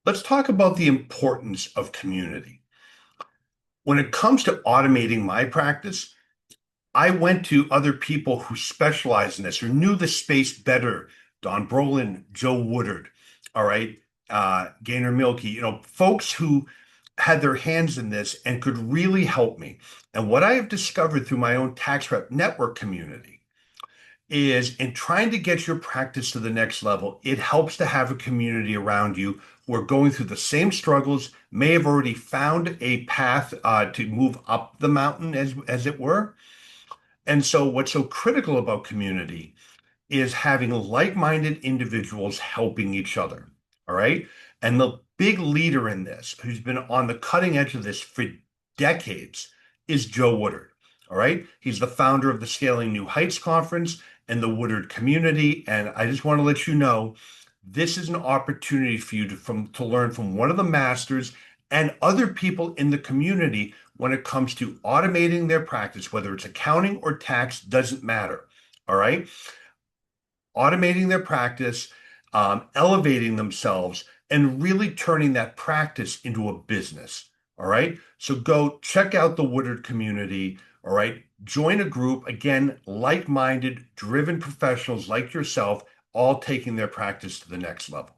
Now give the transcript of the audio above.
Let's talk about the importance of community. When it comes to automating my practice, I went to other people who specialize in this or knew the space better. Don Brolin, Joe Woodard, all right, Gaynor Meilke, folks who had their hands in this and could really help me. And what I have discovered through my own tax rep network community is in trying to get your practice to the next level, it helps to have a community around you who are going through the same struggles, may have already found a path to move up the mountain, as it were. And so, what's so critical about community is having like-minded individuals helping each other. All right. And the big leader in this, who's been on the cutting edge of this for decades, is Joe Woodard. All right. He's the founder of the Scaling New Heights Conference and the Woodard Community. And I just want to let you know this is an opportunity for you to learn from one of the masters and other people in the community when it comes to automating their practice, whether it's accounting or tax, doesn't matter. All right. Automating their practice, elevating themselves, and really turning that practice into a business. All right. So go check out the Woodard Community. All right. Join a group, again, like minded, driven professionals like yourself, all taking their practice to the next level.